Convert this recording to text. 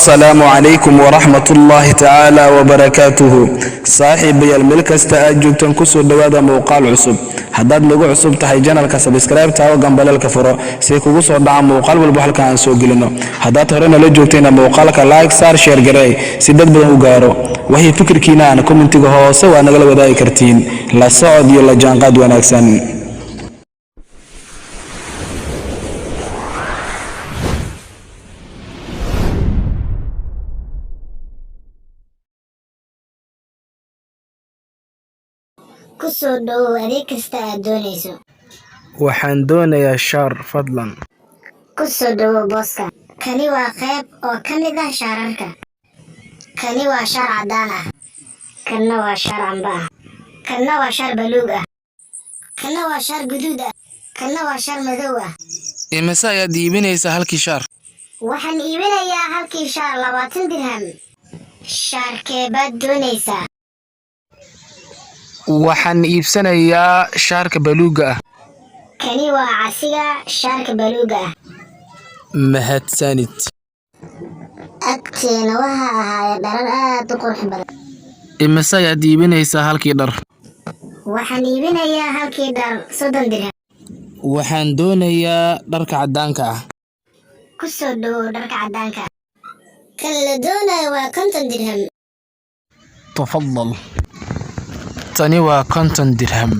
السلام عليكم ورحمة الله تعالى وبركاته. صاحب الملك استأجبتن كسر دوادا موقع العصب حداد لغو عصب تحي جانالك سبسكرايب تاو قنبال الكفرو سيكو قصر دعا موقع والبحلك عن سوق لنا حداد هرنا لجوبتين موقعك لايك سار شير جراي سيداد بدن وقارو وهي فكر كينا أنا كومنتيغو هو سوى نغل وداي كرتين لا صعد يلا جانقاد وناكسن. kusoo dhawow adeeg kasta aad doonayso. waxaan doonayaa shaar fadlan. kusoo dhawow booska. kani waa qayb oo ka mid ah shaararka. kani waa shaar cadaan ah. kanna waa shaar camba ah. kanna waa shaar baluug ah. kanna waa shaar guduud ah. kanna waa shaar madow ah. imise ayaad iibinaysaa halkii shaar? waxaan iibinayaa halkii shaar 20 dirham. shaarkee baad doonaysaa? waxaan iibsanayaa shaarka baluuga ah. kani waa casiga shaarka baluuga ah. mahadsanid. agteena waxa ahaaya dharar aad u qurux badan. imise ayaad iibinaysaa halkii dhar? waxaan iibinayaa halkii dhar 30 dirham. waxaan doonayaa dharka caddaanka ah. kusoo dhawow dharka caddaanka ah. kan la doonayo waa 50 dirham. tafadal. tani waa 50 dirham.